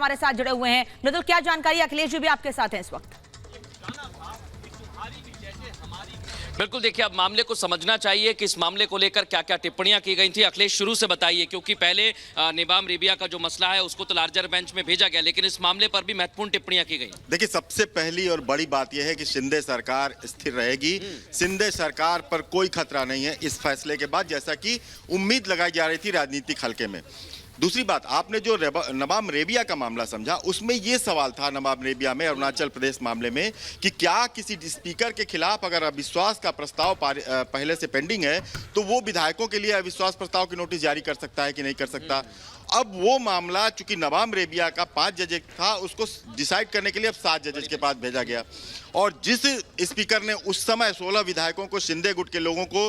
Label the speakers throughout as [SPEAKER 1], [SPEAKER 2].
[SPEAKER 1] हमारे साथ जुड़े हुए हैं। मृदुल, क्या जानकारी? अखिलेश जी भी आपके साथ हैं इस वक्त।
[SPEAKER 2] बिल्कुल, देखिए अब मामले को समझना चाहिए कि इस मामले को लेकर क्या क्या टिप्पणियां की गई थी। अखिलेश, शुरू से बताइए, क्योंकि पहले निबाम रेबिया का जो मसला है उसको तो लार्जर बेंच में भेजा गया, लेकिन इस मामले पर भी महत्वपूर्ण टिप्पणियां की गई।
[SPEAKER 3] देखिए, सबसे पहली और बड़ी बात यह है कि शिंदे सरकार स्थिर रहेगी। शिंदे सरकार पर कोई खतरा नहीं है इस फैसले के बाद, जैसा कि उम्मीद लगाई जा रही थी राजनीतिक हलके में। दूसरी बात, आपने जो नबाम रेबिया का मामला समझा, उसमें यह सवाल था नबाम रेबिया में, अरुणाचल प्रदेश मामले में, कि क्या किसी स्पीकर के खिलाफ अगर अविश्वास का प्रस्ताव पहले से पेंडिंग है तो वो विधायकों के लिए अविश्वास प्रस्ताव की नोटिस जारी कर सकता है कि नहीं कर सकता। अब वो मामला चूंकि नबाम रेबिया का 5 जज था, उसको डिसाइड करने के लिए अब 7 जजेस के पास भेजा गया। और जिस स्पीकर ने उस समय 16 विधायकों को, शिंदे गुट के लोगों को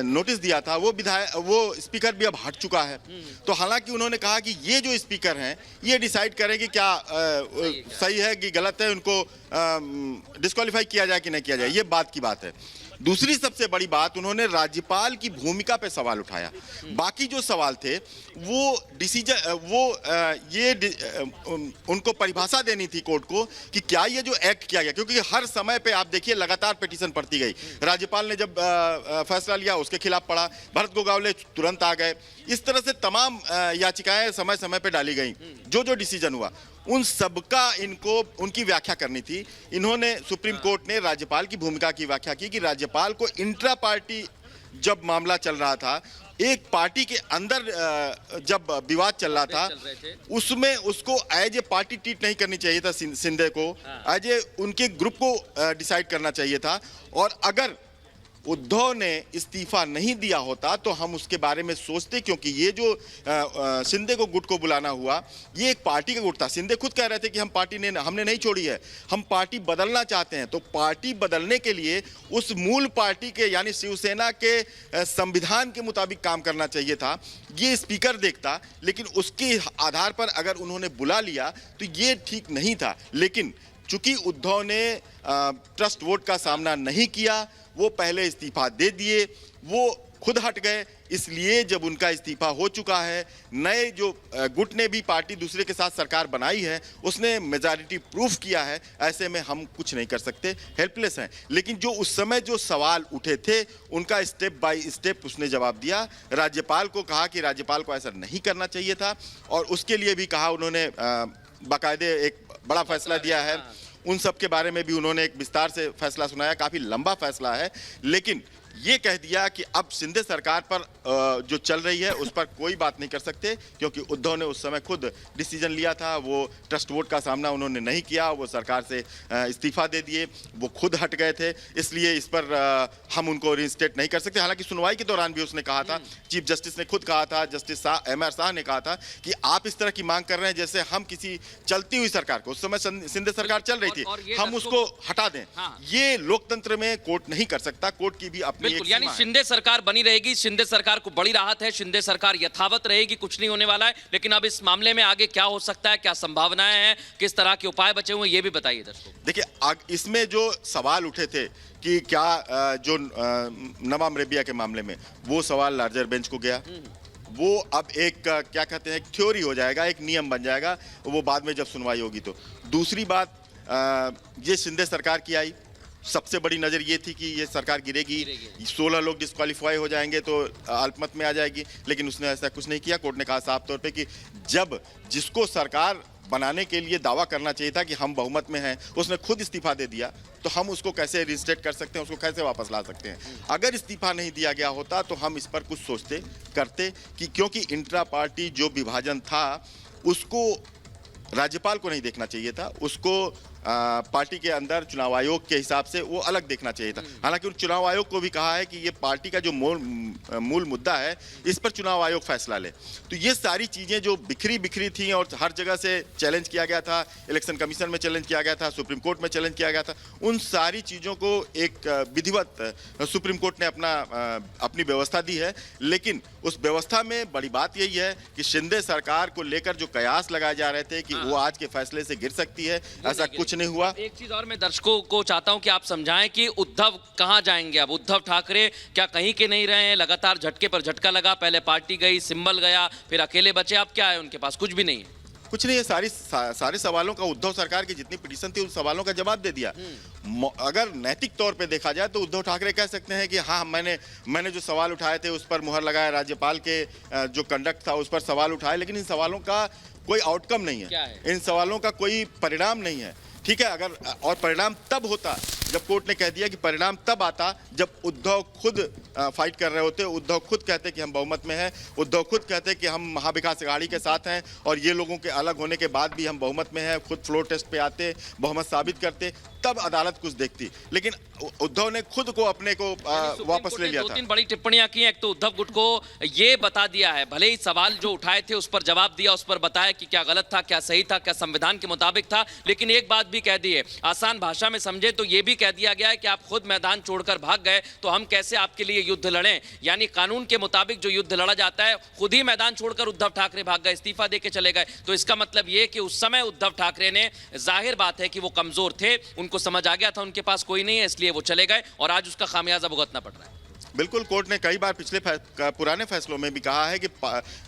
[SPEAKER 3] नोटिस दिया था, वो स्पीकर भी अब हट चुका है। तो हालांकि उन्होंने कहा कि ये जो स्पीकर हैं ये डिसाइड करें कि क्या सही है कि गलत है, उनको डिस्क्वालीफाई किया जाए कि नहीं किया जाए। ये बात की बात है। दूसरी सबसे बड़ी बात, उन्होंने राज्यपाल की भूमिका पे सवाल उठाया। बाकी जो सवाल थे वो उनको परिभाषा देनी थी कोर्ट को कि क्या ये जो एक्ट किया गया, क्योंकि हर समय पे आप देखिए लगातार पिटीशन पढ़ती गई। राज्यपाल ने जब फैसला लिया उसके खिलाफ पढ़ा, भरत गोगावले तुरंत आ गए। इस तरह से तमाम याचिकाएं समय समय पे डाली गई। जो जो डिसीजन हुआ उन सबका इनको उनकी व्याख्या करनी थी। इन्होंने, सुप्रीम कोर्ट ने राज्यपाल की भूमिका की व्याख्या की कि राज्यपाल को इंट्रा पार्टी जब मामला चल रहा था, एक पार्टी के अंदर जब विवाद चल रहा था, उसमें उसको एज ए पार्टी ट्रीट नहीं करनी चाहिए था। शिंदे को एज ए उनके ग्रुप को डिसाइड करना चाहिए था। और अगर उद्धव ने इस्तीफा नहीं दिया होता तो हम उसके बारे में सोचते, क्योंकि ये जो शिंदे को गुट को बुलाना हुआ, ये एक पार्टी का गुट था। शिंदे खुद कह रहे थे कि हमने नहीं छोड़ी है, हम पार्टी बदलना चाहते हैं। तो पार्टी बदलने के लिए उस मूल पार्टी के यानी शिवसेना के संविधान के मुताबिक काम करना चाहिए था। ये स्पीकर देखता, लेकिन उसके आधार पर अगर उन्होंने बुला लिया तो ये ठीक नहीं था। लेकिन चूंकि उद्धव ने ट्रस्ट वोट का सामना नहीं किया, वो पहले इस्तीफा दे दिए, वो खुद हट गए। इसलिए जब उनका इस्तीफा हो चुका है, नए जो गुट ने भी पार्टी दूसरे के साथ सरकार बनाई है, उसने मेजॉरिटी प्रूफ किया है। ऐसे में हम कुछ नहीं कर सकते, हेल्पलेस हैं। लेकिन जो उस समय जो सवाल उठे थे उनका स्टेप बाय स्टेप उसने जवाब दिया। राज्यपाल को कहा कि राज्यपाल को ऐसा नहीं करना चाहिए था, और उसके लिए भी कहा उन्होंने, बाकायदे एक बड़ा फैसला दिया है। उन सब के बारे में भी उन्होंने एक विस्तार से फैसला सुनाया। काफी लंबा फैसला है, लेकिन ये कह दिया कि अब शिंदे सरकार पर जो चल रही है उस पर कोई बात नहीं कर सकते, क्योंकि उद्धव ने उस समय खुद डिसीजन लिया था। वो ट्रस्ट वोट का सामना उन्होंने नहीं किया, वो सरकार से इस्तीफा दे दिए, वो खुद हट गए थे। इसलिए इस पर हम उनको रिइंस्टेट नहीं कर सकते। हालांकि सुनवाई के दौरान भी उसने कहा था, चीफ जस्टिस ने खुद कहा था, जस्टिस MR शाह ने कहा था कि आप इस तरह की मांग कर रहे हैं जैसे हम किसी चलती हुई सरकार को, उस समय शिंदे सरकार चल रही थी, हम उसको हटा दें। ये लोकतंत्र में कोर्ट नहीं कर सकता। कोर्ट की भी अपनी
[SPEAKER 2] बिल्कुल, यानी शिंदे सरकार बनी रहेगी, शिंदे सरकार को बड़ी राहत है, शिंदे सरकार यथावत रहेगी, कुछ नहीं होने वाला है। लेकिन अब इस मामले में आगे क्या हो सकता है, क्या संभावनाएं हैं, किस तरह के उपाय बचे हुए हैं, ये भी बताइए दर्शकों।
[SPEAKER 3] देखिए, इसमें जो सवाल उठे थे कि क्या जो नबाम रेबिया के मामले में, वो सवाल लार्जर बेंच को गया। वो अब एक क्या कहते हैं, थ्योरी हो जाएगा, एक नियम बन जाएगा, वो बाद में जब सुनवाई होगी तो। दूसरी बात, ये शिंदे सरकार की आई, सबसे बड़ी नज़र ये थी कि ये सरकार गिरेगी, 16 लोग डिस्क्वालीफाई हो जाएंगे तो अल्पमत में आ जाएगी। लेकिन उसने ऐसा कुछ नहीं किया। कोर्ट ने कहा साफ तौर पे कि जब जिसको सरकार बनाने के लिए दावा करना चाहिए था कि हम बहुमत में हैं, उसने खुद इस्तीफा दे दिया, तो हम उसको कैसे रिइंस्टेट कर सकते हैं, उसको कैसे वापस ला सकते हैं। अगर इस्तीफा नहीं दिया गया होता तो हम इस पर कुछ सोचते करते, कि क्योंकि इंट्रा पार्टी जो विभाजन था उसको राज्यपाल को नहीं देखना चाहिए था, उसको पार्टी के अंदर चुनाव आयोग के हिसाब से वो अलग देखना चाहिए था। हालांकि उन चुनाव आयोग को भी कहा है कि ये पार्टी का जो मूल मुद्दा है, इस पर चुनाव आयोग फैसला ले। तो ये सारी चीजें जो बिखरी बिखरी थी और हर जगह से चैलेंज किया गया था, इलेक्शन कमीशन में चैलेंज किया गया था, सुप्रीम कोर्ट में चैलेंज किया गया था, उन सारी चीजों को एक विधिवत सुप्रीम कोर्ट ने अपनी व्यवस्था दी है। लेकिन उस व्यवस्था में बड़ी बात यही है कि शिंदे सरकार को लेकर जो कयास लगाए जा रहे थे कि वो आज के फैसले से गिर सकती है, ऐसा कुछ नहीं हुआ।
[SPEAKER 2] एक चीज और मैं दर्शकों को चाहता हूं कि आप समझाएं कि उद्धव कहां जाएंगे। अब उद्धव ठाकरे क्या कहीं के नहीं रहे हैं, लगातार झटके पर झटका लगा, पहले पार्टी गई, सिंबल गया, फिर अकेले बचे, अब क्या है उनके पास? कुछ भी नहीं है।
[SPEAKER 3] कुछ नहीं है, सारे सवालों का उद्धव सरकार की जितनी पिटीशन थी उन सवालों का जवाब दे दिया। अगर नैतिक तौर पे देखा जाए तो उद्धव ठाकरे कह सकते हैं कि हाँ मैंने जो सवाल उठाए थे उस पर मुहर लगाया, राज्यपाल के जो कंडक्ट था उस पर सवाल उठाए, लेकिन इन सवालों का कोई आउटकम नहीं है, इन सवालों का कोई परिणाम नहीं है। ठीक है, अगर और परिणाम तब होता जब कोर्ट ने कह दिया कि परिणाम तब आता जब उद्धव खुद फाइट कर रहे होते, उद्धव खुद कहते कि हम बहुमत में हैं, उद्धव खुद कहते कि हम महाविकास अघाड़ी के साथ हैं और ये लोगों के अलग होने के बाद भी हम बहुमत में हैं, खुद फ्लोर टेस्ट पे आते, बहुमत साबित करते, तब अदालत कुछ देखती। लेकिन उद्धव ने खुद को अपने को वापस ले लिया था।
[SPEAKER 2] 2-3 बड़ी टिप्पणियां की। एक तो उद्धव गुट को ये बता दिया है, भले ही सवाल जो उठाए थे उस पर जवाब दिया, उस पर बताया कि क्या गलत था, क्या सही था, क्या संविधान के मुताबिक था, लेकिन एक बात भी कह दी है, आसान भाषा में समझे तो ये भी कह दिया गया है कि आप खुद मैदान छोड़कर भाग गए तो हम कैसे आपके लिए युद्ध लड़ें। यानी कानून के मुताबिक जो युद्ध लड़ा जाता है, खुद ही मैदान छोड़कर उद्धव ठाकरे भाग गए, इस्तीफा देके चले गए। तो इसका मतलब ये कि उस समय उद्धव ठाकरे ने, जाहिर बात है कि वो कमजोर थे, उनको समझ आ गया था उनके पास कोई नहीं है, इसलिए वो चले गए और आज उसका खामियाजा भुगतना पड़ रहा है।
[SPEAKER 3] बिल्कुल, कोर्ट ने कई बार पिछले पुराने फैसलों में भी कहा है कि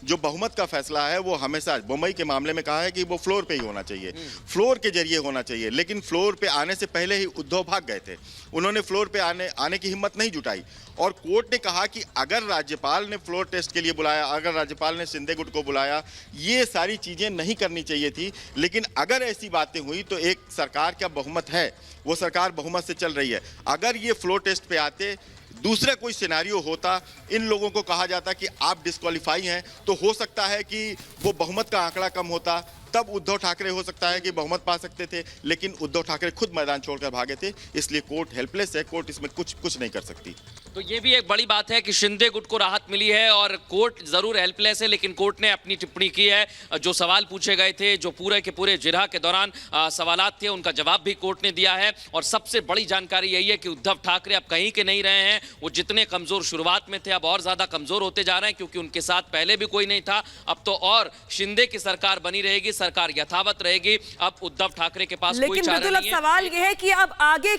[SPEAKER 3] जो बहुमत का फैसला है वो हमेशा, मुंबई के मामले में कहा है कि वो फ्लोर पे ही होना चाहिए, फ्लोर के जरिए होना चाहिए। लेकिन फ्लोर पे आने से पहले ही उद्धव भाग गए थे, उन्होंने फ्लोर पे आने की हिम्मत नहीं जुटाई। और कोर्ट ने कहा कि अगर राज्यपाल ने फ्लोर टेस्ट के लिए बुलाया, अगर राज्यपाल ने शिंदे गुट को बुलाया, ये सारी चीजें नहीं करनी चाहिए थी। लेकिन अगर ऐसी बातें हुई तो एक सरकार का बहुमत है, वो सरकार बहुमत से चल रही है, अगर ये फ्लोर टेस्ट पे आते, दूसरा कोई सिनेरियो होता, इन लोगों को कहा जाता कि आप डिस्क्वालीफाई हैं, तो हो सकता है कि वो बहुमत का आंकड़ा कम होता, तब उद्धव ठाकरे हो सकता है कि बहुमत पा सकते थे। लेकिन उद्धव ठाकरे खुद मैदान छोड़कर भागे थे, इसलिए कोर्ट हेल्पलेस है, कोर्ट इसमें कुछ नहीं कर सकती।
[SPEAKER 2] तो ये भी एक बड़ी बात है कि शिंदे गुट को राहत मिली है और कोर्ट जरूर हेल्पलेस है, लेकिन कोर्ट ने अपनी टिप्पणी की है। जो सवाल पूछे गए थे, जो पूरे के पूरे जिरह के दौरान सवालात थे, उनका जवाब भी कोर्ट ने दिया है। और सबसे बड़ी जानकारी यही है कि उद्धव ठाकरे अब कहीं के नहीं रहे हैं। वो जितने कमजोर शुरुआत में थे, अब और ज्यादा कमजोर होते जा रहे हैं, क्योंकि उनके साथ पहले भी कोई नहीं था। अब तो और शिंदे की सरकार बनी रहेगी, सरकार यथावत रहेगी। अब उद्धव ठाकरे के पास कोई चारा नहीं है।
[SPEAKER 1] लेकिन सवाल यह है कि अब आगे